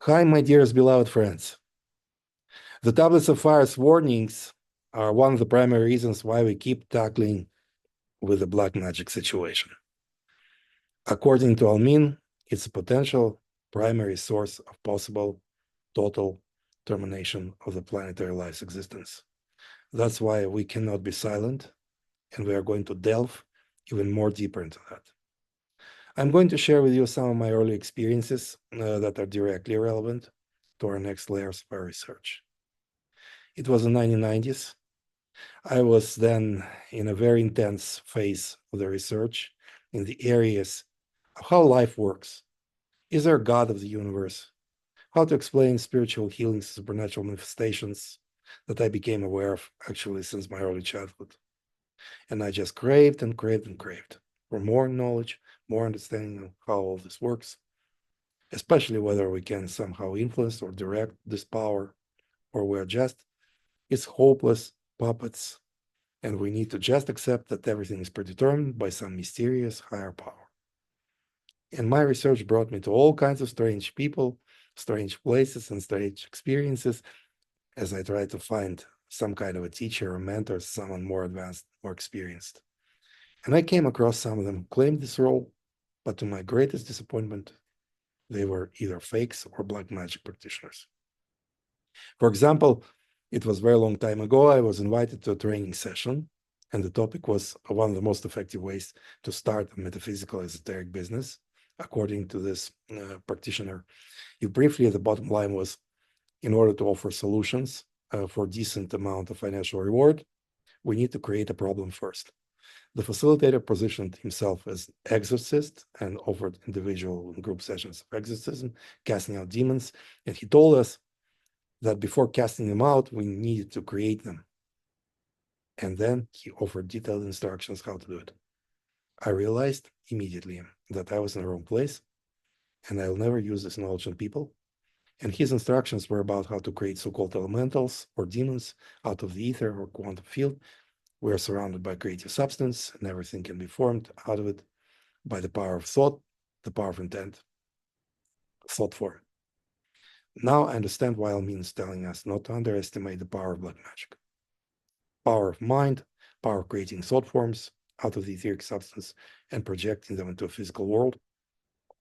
Hi, my dearest beloved friends. The tablets of fire's warnings are one of the primary reasons why we keep tackling with the black magic situation. According to Almin, it's a potential primary source of possible total termination of the planetary life's existence. That's why we cannot be silent, and we are going to delve even more deeper into that. I'm going to share with you some of my early experiences that are directly relevant to our next layers of our research. It was the 1990s. I was then in a very intense phase of the research in the areas of how life works. Is there a God of the universe? How to explain spiritual healing, supernatural manifestations that I became aware of actually since my early childhood. And I just craved and craved and craved for more knowledge, more understanding of how all this works, especially whether we can somehow influence or direct this power, or we're just its hopeless puppets, and we need to just accept that everything is predetermined by some mysterious higher power. And my research brought me to all kinds of strange people, strange places, and strange experiences as I tried to find some kind of a teacher or mentor, someone more advanced, more experienced. And I came across some of them who claimed this role, but to my greatest disappointment, they were either fakes or black magic practitioners. For example, it was a very long time ago, I was invited to a training session, and the topic was one of the most effective ways to start a metaphysical esoteric business, according to this practitioner. Briefly, the bottom line was, in order to offer solutions for decent amount of financial reward, we need to create a problem first. The facilitator positioned himself as exorcist and offered individual and group sessions of exorcism, casting out demons, and he told us that before casting them out, we needed to create them. And then he offered detailed instructions how to do it. I realized immediately that I was in the wrong place, and I'll never use this knowledge on people. And his instructions were about how to create so-called elementals or demons out of the ether or quantum field. We are surrounded by creative substance, and everything can be formed out of it by the power of thought, the power of intent, thought form. Now I understand why Almin is telling us not to underestimate the power of black magic. Power of mind, power of creating thought forms out of the etheric substance and projecting them into a physical world.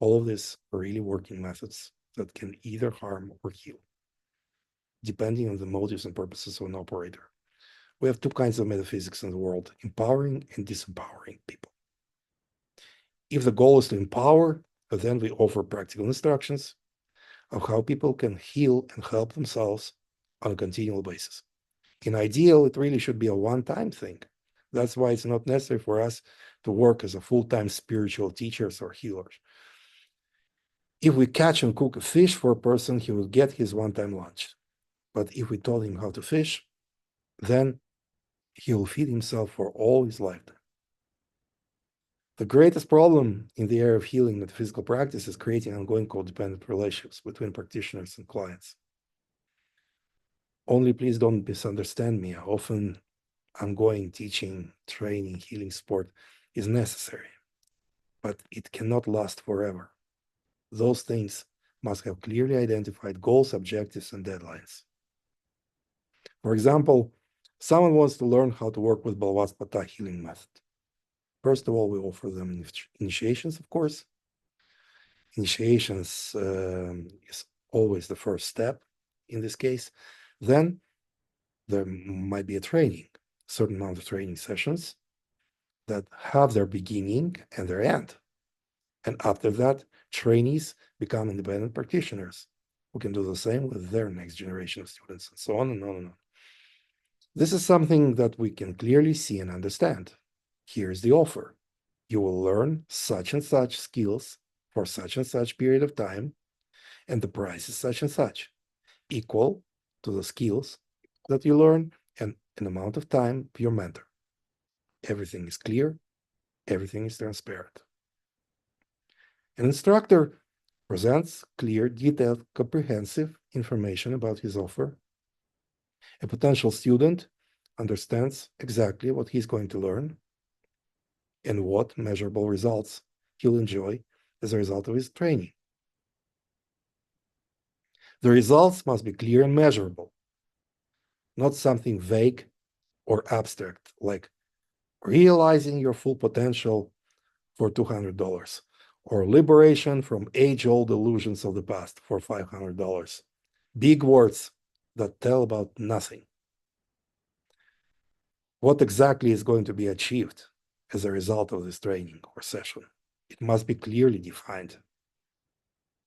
All of these are really working methods that can either harm or heal, depending on the motives and purposes of an operator. We have two kinds of metaphysics in the world, empowering and disempowering people. If the goal is to empower, then we offer practical instructions of how people can heal and help themselves on a continual basis. In ideal, it really should be a one-time thing. That's why it's not necessary for us to work as a full-time spiritual teachers or healers. If we catch and cook a fish for a person, he will get his one-time lunch. But if we taught him how to fish, then he will feed himself for all his lifetime. The greatest problem in the area of healing metaphysical practice is creating ongoing codependent relationships between practitioners and clients. Only please don't misunderstand me. Often ongoing teaching, training, healing support is necessary, but it cannot last forever. Those things must have clearly identified goals, objectives, and deadlines. For example, someone wants to learn how to work with Balvaspata healing method. First of all, we offer them initiations, of course. Initiations is always the first step in this case. Then there might be a training, certain amount of training sessions that have their beginning and their end. And after that, trainees become independent practitioners who can do the same with their next generation of students, and so on and on and on. This is something that we can clearly see and understand. Here's the offer. You will learn such and such skills for such and such period of time, and the price is such and such, equal to the skills that you learn and an amount of time of your mentor. Everything is clear, everything is transparent. An instructor presents clear, detailed, comprehensive information about his offer. A potential student understands exactly what he's going to learn and what measurable results he'll enjoy as a result of his training. The results must be clear and measurable, not something vague or abstract, like realizing your full potential for $200 or liberation from age-old illusions of the past for $500. Big words that tell about nothing. What exactly is going to be achieved as a result of this training or session? It must be clearly defined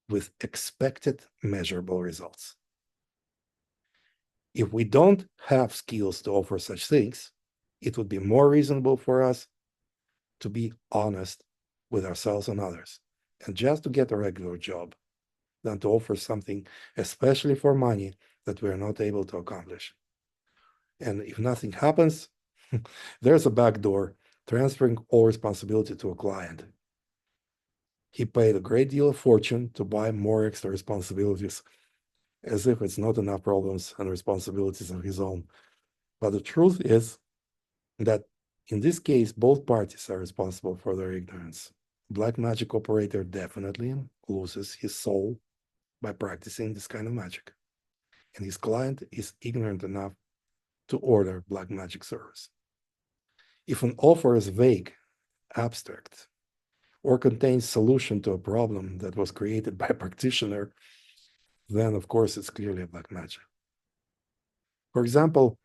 with expected measurable results. If we don't have skills to offer such things, it would be more reasonable for us to be honest with ourselves and others and just to get a regular job than to offer something, especially for money, that we are not able to accomplish. And if nothing happens, there's a back door transferring all responsibility to a client. He paid a great deal of fortune to buy more extra responsibilities, as if it's not enough problems and responsibilities of his own. But the truth is that in this case, both parties are responsible for their ignorance. Black magic operator definitely loses his soul by practicing this kind of magic. And his client is ignorant enough to order black magic service. If an offer is vague, abstract, or contains solution to a problem that was created by a practitioner, then of course it's clearly a black magic. For example,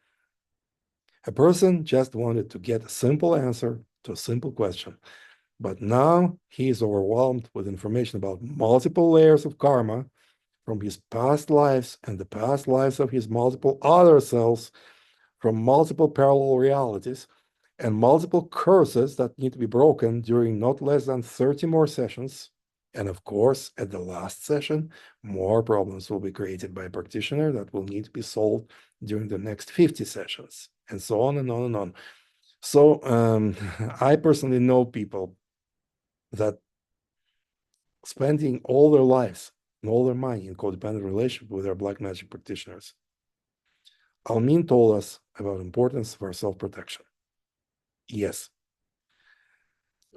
a person just wanted to get a simple answer to a simple question, but now he is overwhelmed with information about multiple layers of karma from his past lives and the past lives of his multiple other selves from multiple parallel realities and multiple curses that need to be broken during not less than 30 more sessions. And of course, at the last session, more problems will be created by a practitioner that will need to be solved during the next 50 sessions, and so on and on and on. So I personally know people that spending all their lives and all their money in codependent relationship with their black magic practitioners. Almin told us about the importance of our self-protection. Yes,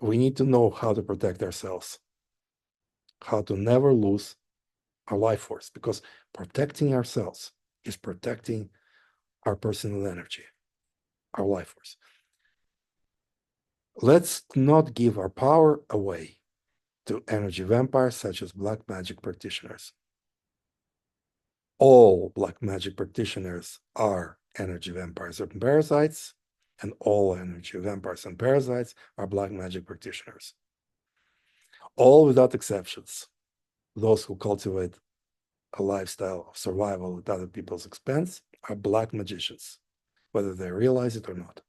we need to know how to protect ourselves, how to never lose our life force, because protecting ourselves is protecting our personal energy, our life force. Let's not give our power away to energy vampires such as black magic practitioners. All black magic practitioners are energy vampires and parasites, and all energy vampires and parasites are black magic practitioners. All without exceptions. Those who cultivate a lifestyle of survival at other people's expense are black magicians, whether they realize it or not.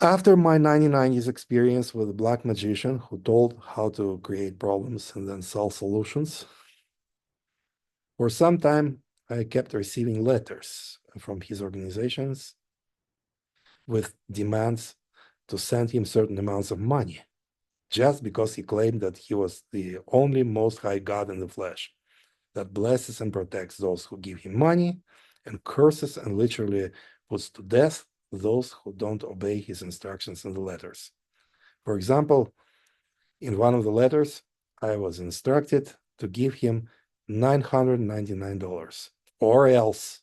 After my 99 years experience with a black magician who told how to create problems and then sell solutions, for some time I kept receiving letters from his organizations with demands to send him certain amounts of money, just because he claimed that he was the only Most High God in the flesh, that blesses and protects those who give him money, and curses and literally puts to death those who don't obey his instructions in the letters. For example, in one of the letters, I was instructed to give him $999, or else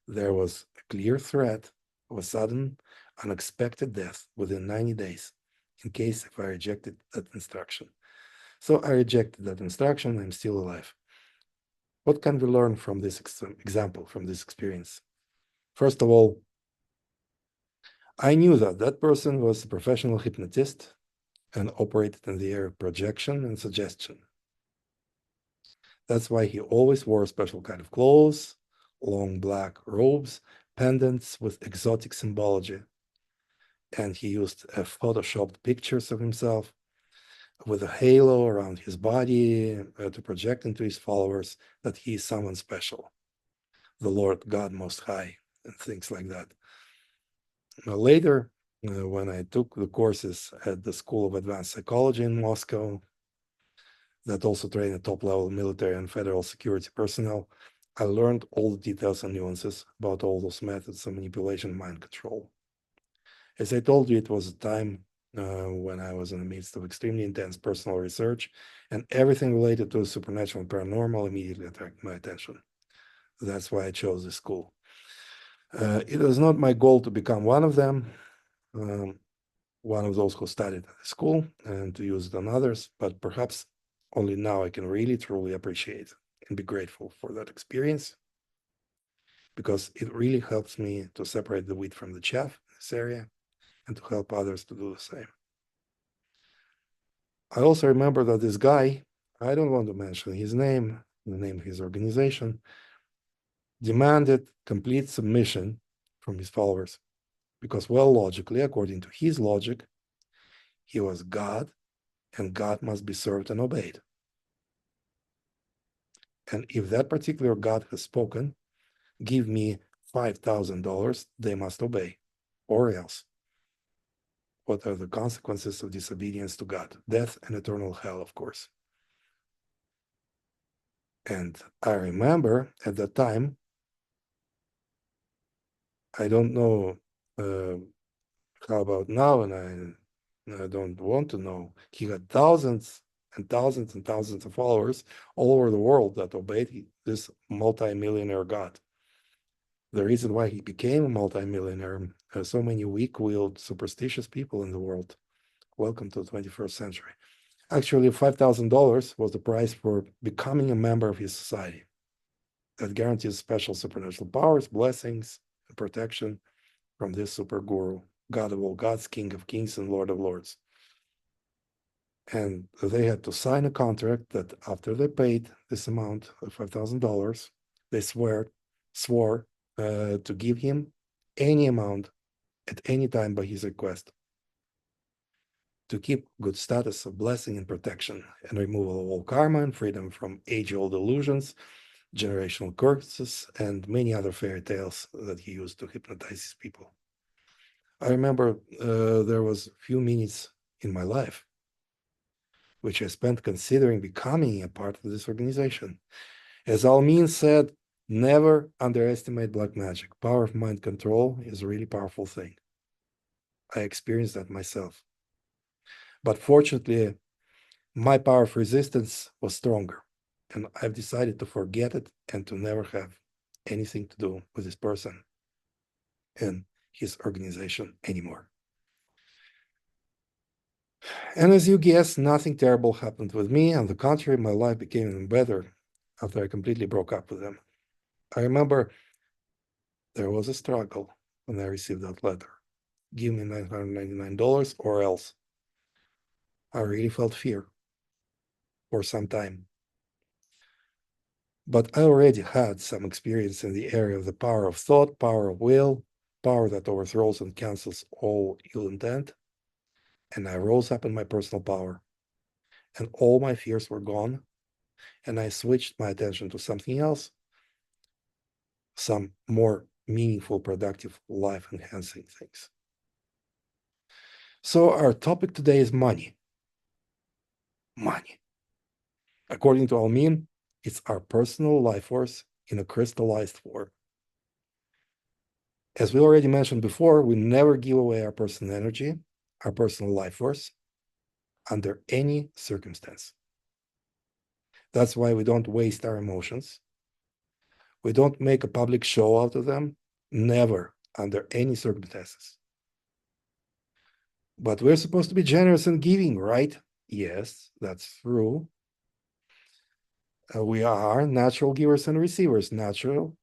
there was a clear threat of a sudden, unexpected death within 90 days in case if I rejected that instruction. So I rejected that instruction. I'm still alive. What can we learn from this example, from this experience? First of all, I knew that that person was a professional hypnotist and operated in the area of projection and suggestion. That's why he always wore a special kind of clothes, long black robes, pendants with exotic symbology. And he used photoshopped pictures of himself with a halo around his body to project into his followers that he is someone special, the Lord God Most High, and things like that. Later, when I took the courses at the School of Advanced Psychology in Moscow, that also trained top-level military and federal security personnel, I learned all the details and nuances about all those methods of manipulation and mind control. As I told you, it was a time when I was in the midst of extremely intense personal research, and everything related to the supernatural and paranormal immediately attracted my attention. That's why I chose this school. It was not my goal to become one of them, one of those who studied at the school, and to use it on others, but perhaps only now I can really truly appreciate and be grateful for that experience, because it really helps me to separate the wheat from the chaff in this area and to help others to do the same. I also remember that this guy, I don't want to mention his name, the name of his organization, demanded complete submission from his followers because, well, logically, according to his logic, he was God and God must be served and obeyed. And if that particular God has spoken, give me $5,000, they must obey, or else. What are the consequences of disobedience to God? Death and eternal hell, of course. And I remember at that time, I don't know how about now, and I don't want to know. He had thousands and thousands and thousands of followers all over the world that obeyed this multi-millionaire God. The reason why he became a multi-millionaire, so many weak-willed, superstitious people in the world. Welcome to the 21st century. Actually, $5,000 was the price for becoming a member of his society. That guarantees special supernatural powers, blessings, and protection from this super guru, God of all gods, King of kings, and Lord of lords. And they had to sign a contract that after they paid this amount of $5,000, they swore to give him any amount at any time by his request, to keep good status of blessing and protection and removal of all karma and freedom from age-old illusions, generational curses, and many other fairy tales that he used to hypnotize his people. I remember there was a few minutes in my life which I spent considering becoming a part of this organization. As Almin said, never underestimate black magic. Power of mind control is a really powerful thing. I experienced that myself. But fortunately, my power of resistance was stronger, and I've decided to forget it and to never have anything to do with this person and his organization anymore. And as you guess, nothing terrible happened with me. On the contrary, my life became even better after I completely broke up with them. I remember there was a struggle when I received that letter. Give me $999 or else. I really felt fear for some time. But I already had some experience in the area of the power of thought, power of will, power that overthrows and cancels all ill intent. And I rose up in my personal power, and all my fears were gone. And I switched my attention to something else, some more meaningful, productive, life-enhancing things. So our topic today is money. Money. According to Almin, it's our personal life force in a crystallized form. As we already mentioned before, we never give away our personal energy, our personal life force, under any circumstance. That's why we don't waste our emotions. We don't make a public show out of them, never, under any circumstances. But we're supposed to be generous and giving, right? Yes, that's true. We are natural givers and receivers, natural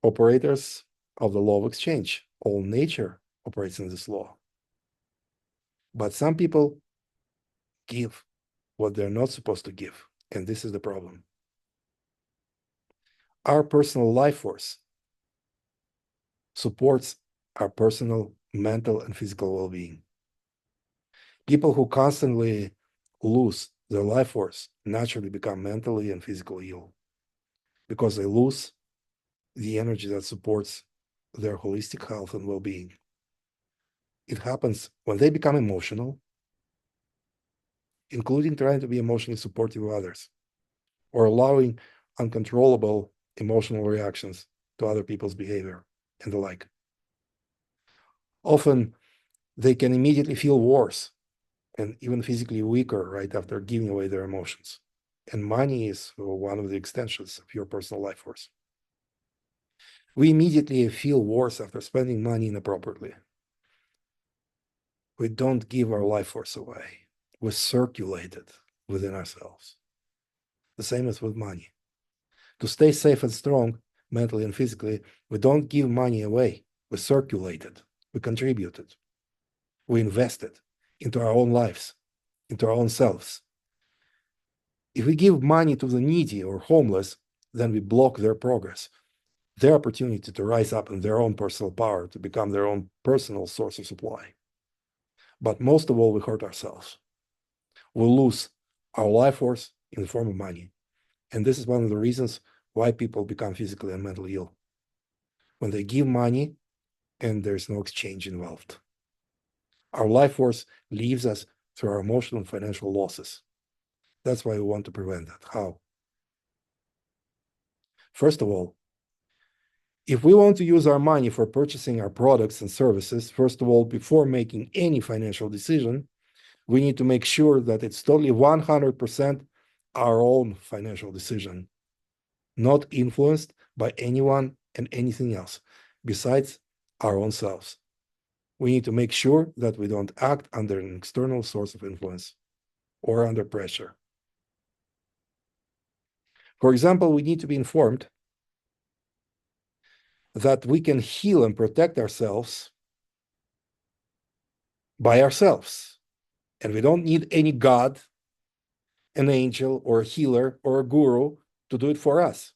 operators of the law of exchange. All nature operates in this law. But some people give what they're not supposed to give, and this is the problem. Our personal life force supports our personal, mental, and physical well-being. People who constantly lose their life force naturally become mentally and physically ill because they lose the energy that supports their holistic health and well-being. It happens when they become emotional, including trying to be emotionally supportive of others or allowing uncontrollable emotional reactions to other people's behavior and the like. Often, they can immediately feel worse and even physically weaker right after giving away their emotions. And money is one of the extensions of your personal life force. We immediately feel worse after spending money inappropriately. We don't give our life force away. We circulate it within ourselves. The same as with money. To stay safe and strong, mentally and physically, we don't give money away. We circulate it. We contribute it. We invest it into our own lives, into our own selves. If we give money to the needy or homeless, then we block their progress, their opportunity to rise up in their own personal power, to become their own personal source of supply. But most of all, we hurt ourselves. We lose our life force in the form of money. And this is one of the reasons why people become physically and mentally ill. When they give money and there's no exchange involved. Our life force leaves us through our emotional and financial losses. That's why we want to prevent that. How? First of all, if we want to use our money for purchasing our products and services, first of all, before making any financial decision, we need to make sure that it's totally 100% our own financial decision, not influenced by anyone and anything else besides our own selves. We need to make sure that we don't act under an external source of influence or under pressure. For example, we need to be informed that we can heal and protect ourselves by ourselves. And we don't need any God, an angel, or a healer, or a guru to do it for us.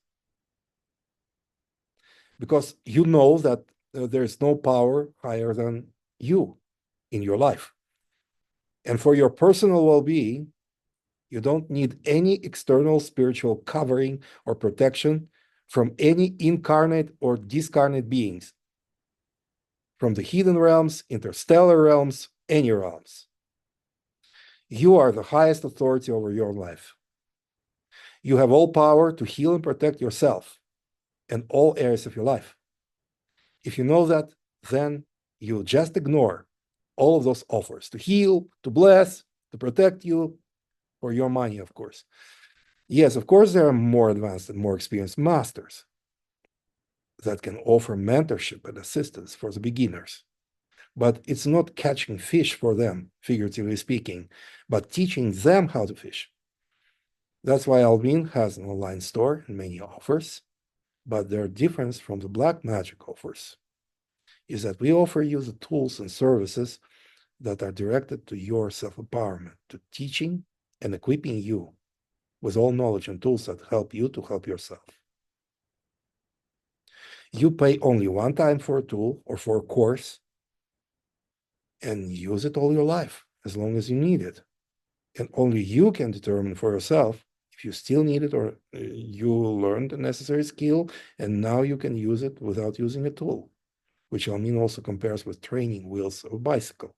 Because you know that there's no power higher than you in your life. And for your personal well-being, you don't need any external spiritual covering or protection from any incarnate or discarnate beings, from the hidden realms, interstellar realms, any realms. You are the highest authority over your life. You have all power to heal and protect yourself and all areas of your life. If you know that, then you just ignore all of those offers to heal, to bless, to protect you, for your money, of course. Yes, of course, there are more advanced and more experienced masters that can offer mentorship and assistance for the beginners. But it's not catching fish for them, figuratively speaking, but teaching them how to fish. That's why Alvin has an online store and many offers. But their difference from the black magic offers is that we offer you the tools and services that are directed to your self-empowerment, to teaching and equipping you with all knowledge and tools that help you to help yourself. You pay only one time for a tool or for a course and use it all your life, as long as you need it. And only you can determine for yourself if you still need it or you learned the necessary skill and now you can use it without using a tool, which I mean also compares with training wheels of a bicycle.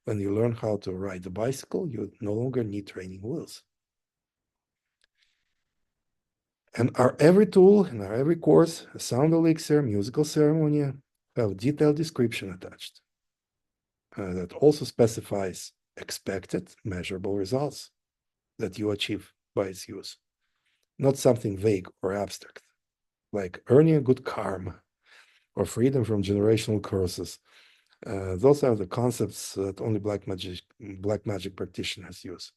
When you learn how to ride the bicycle, you no longer need training wheels. And our every tool and our every course, a sound elixir, musical ceremony, have detailed description attached that also specifies expected measurable results that you achieve by its use, not something vague or abstract, like earning a good karma or freedom from generational curses. Those are the concepts that only black magic practitioners use.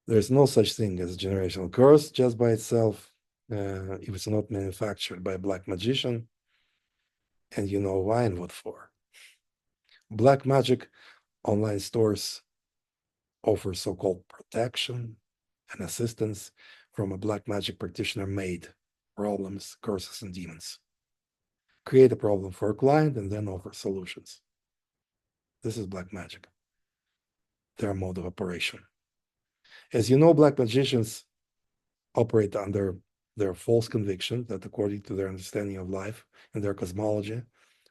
There's no such thing as a generational curse just by itself, if it's not manufactured by a black magician, and you know why and what for. Black magic online stores offer so-called protection and assistance from a black magic practitioner made problems, curses, and demons. Create a problem for a client and then offer solutions. This is black magic, their mode of operation. As you know, black magicians operate under their false conviction that according to their understanding of life and their cosmology,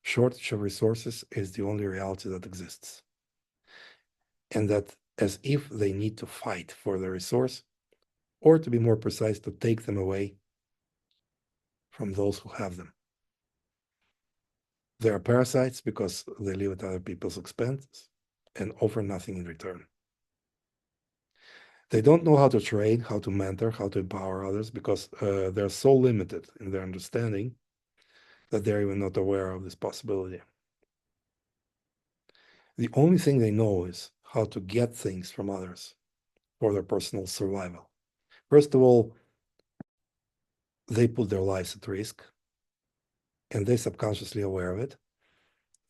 shortage of resources is the only reality that exists. And that as if they need to fight for the resource, or to be more precise, to take them away from those who have them. They are parasites because they live at other people's expense and offer nothing in return. They don't know how to train, how to mentor, how to empower others because they're so limited in their understanding that they're even not aware of this possibility. The only thing they know is how to get things from others for their personal survival. First of all, they put their lives at risk and they're subconsciously aware of it.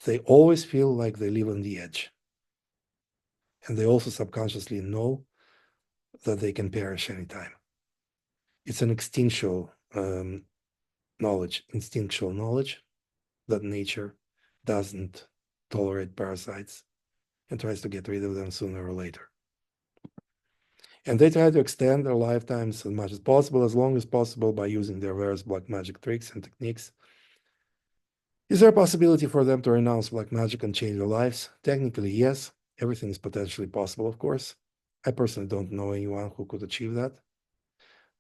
They always feel like they live on the edge. And they also subconsciously know that they can perish anytime. It's an instinctual knowledge that nature doesn't tolerate parasites and tries to get rid of them sooner or later. And they try to extend their lifetimes as much as possible, as long as possible, by using their various black magic tricks and techniques. Is there a possibility for them to renounce black magic and change their lives? Technically, yes. Everything is potentially possible, of course. I personally don't know anyone who could achieve that.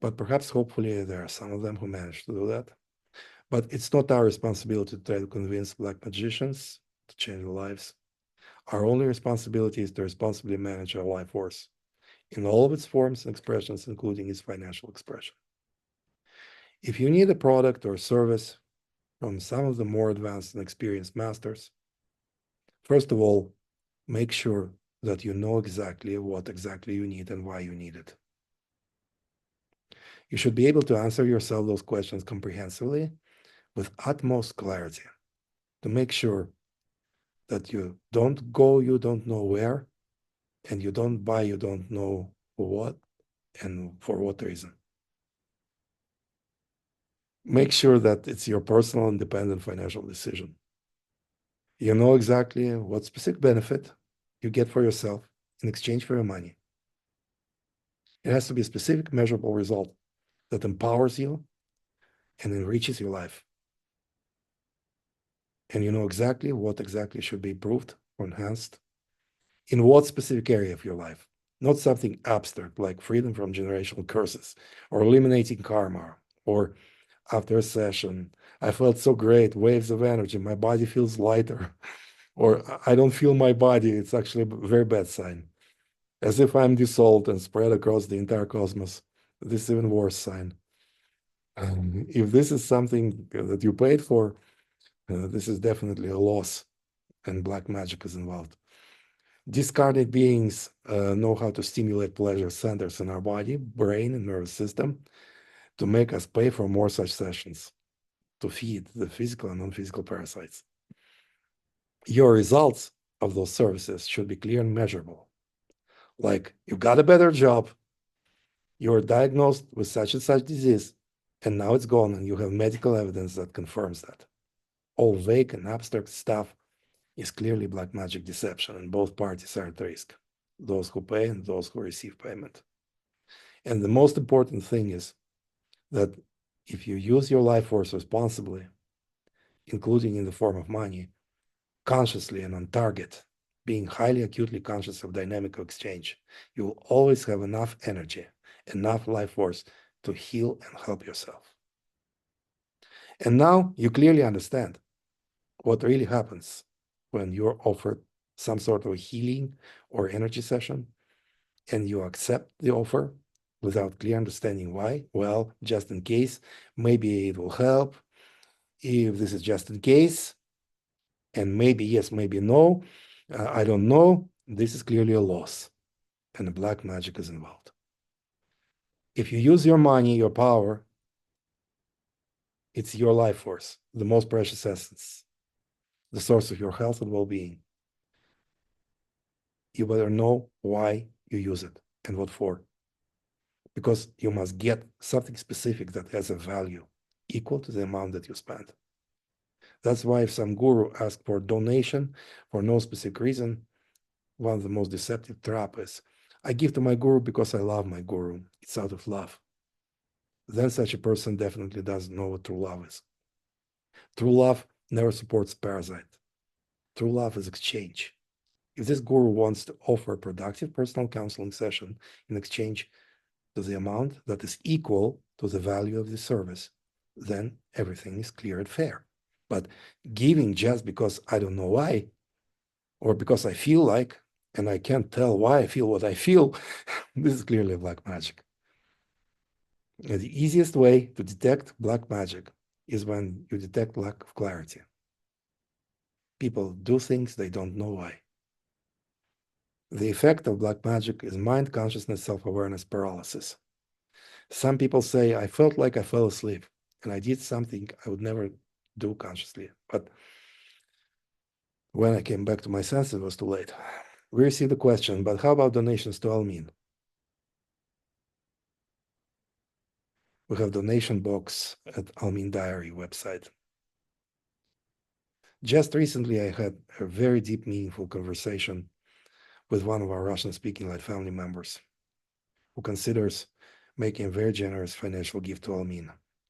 But perhaps, hopefully, there are some of them who manage to do that. But it's not our responsibility to try to convince black magicians to change their lives. Our only responsibility is to responsibly manage our life force in all of its forms and expressions, including its financial expression. If you need a product or service from some of the more advanced and experienced masters, first of all, make sure that you know exactly what exactly you need and why you need it. You should be able to answer yourself those questions comprehensively with utmost clarity to make sure that you don't go you don't know where, and you don't buy you don't know for what and for what reason. Make sure that it's your personal independent financial decision. You know exactly what specific benefit you get for yourself in exchange for your money. It has to be a specific, measurable result that empowers you and enriches your life. And you know exactly what exactly should be improved or enhanced in what specific area of your life, not something abstract like freedom from generational curses or eliminating karma or after a session, I felt so great, waves of energy, my body feels lighter, or I don't feel my body. It's actually a very bad sign. As if I'm dissolved and spread across the entire cosmos. This is even worse sign. If this is something that you paid for, this is definitely a loss, and black magic is involved. Discarded beings know how to stimulate pleasure centers in our body, brain, and nervous system to make us pay for more such sessions, to feed the physical and non-physical parasites. Your results of those services should be clear and measurable. Like, you got a better job, you're diagnosed with such and such disease, and now it's gone, and you have medical evidence that confirms that. All vague and abstract stuff is clearly black magic deception, and both parties are at risk, those who pay and those who receive payment. And the most important thing is that if you use your life force responsibly, including in the form of money, consciously and on target, being highly acutely conscious of dynamic exchange, you will always have enough energy, enough life force to heal and help yourself. And now you clearly understand what really happens when you're offered some sort of a healing or energy session and you accept the offer without clear understanding why. Well, just in case, maybe it will help. If this is just in case, and maybe yes, maybe no, I don't know, this is clearly a loss, and the black magic is involved. If you use your money, your power, it's your life force, the most precious essence, the source of your health and well-being. You better know why you use it and what for, because you must get something specific that has a value equal to the amount that you spend. That's why if some guru asks for donation for no specific reason, one of the most deceptive trap is, I give to my guru because I love my guru. It's out of love. Then such a person definitely doesn't know what true love is. True love never supports parasite. True love is exchange. If this guru wants to offer a productive personal counseling session in exchange to the amount that is equal to the value of the service, then everything is clear and fair. But giving just because I don't know why, or because I feel like, and I can't tell why I feel what I feel, this is clearly black magic. And the easiest way to detect black magic is when you detect lack of clarity. People do things they don't know why. The effect of black magic is mind consciousness self-awareness paralysis. Some people say, I felt like I fell asleep and I did something I would never do consciously. But when I came back to my senses, it was too late. We received a question, but how about donations to Almin? We have donation box at Almin Diary website. Just recently, I had a very deep, meaningful conversation with one of our Russian-speaking Light family members who considers making a very generous financial gift to Almin,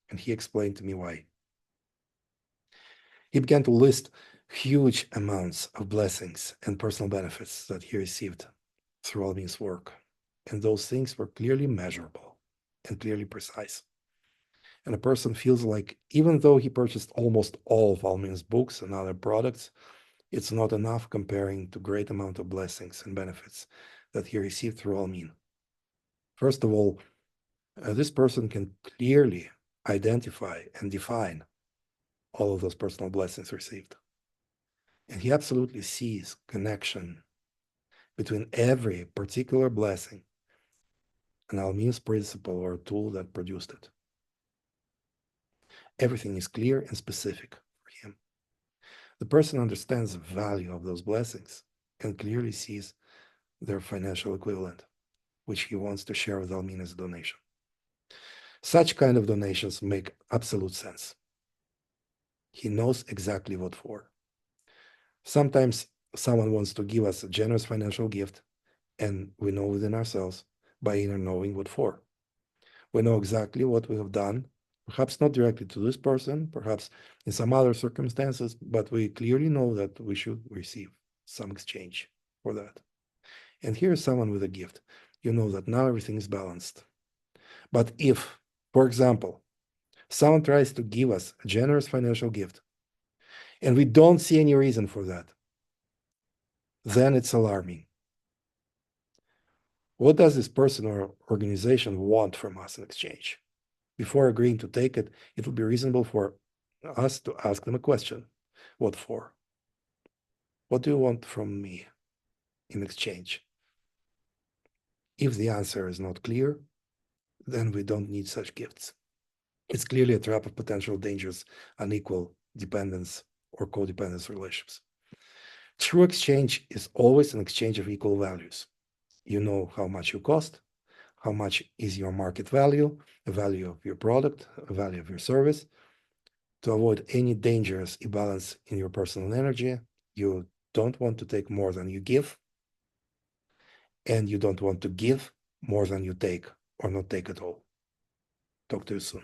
and he explained to me why. He began to list huge amounts of blessings and personal benefits that he received through Almin's work, and those things were clearly measurable and clearly precise. And a person feels like even though he purchased almost all of Almin's books and other products, it's not enough comparing to great amount of blessings and benefits that he received through Almin. First of all, this person can clearly identify and define all of those personal blessings received. And he absolutely sees connection between every particular blessing and Almin's principle or tool that produced it. Everything is clear and specific for him. The person understands the value of those blessings and clearly sees their financial equivalent, which he wants to share with Almin as a donation. Such kind of donations make absolute sense. He knows exactly what for. Sometimes someone wants to give us a generous financial gift, and we know within ourselves by inner knowing what for. We know exactly what we have done, perhaps not directly to this person, perhaps in some other circumstances, but we clearly know that we should receive some exchange for that. And here's someone with a gift. You know that now everything is balanced. But if, for example, someone tries to give us a generous financial gift, and we don't see any reason for that, then it's alarming. What does this person or organization want from us in exchange? Before agreeing to take it, it would be reasonable for us to ask them a question. What for? What do you want from me in exchange? If the answer is not clear, then we don't need such gifts. It's clearly a trap of potential dangerous, unequal dependence or codependence relationships. True exchange is always an exchange of equal values. You know how much you cost, how much is your market value, the value of your product, the value of your service. To avoid any dangerous imbalance in your personal energy, you don't want to take more than you give, and you don't want to give more than you take or not take at all. Talk to you soon.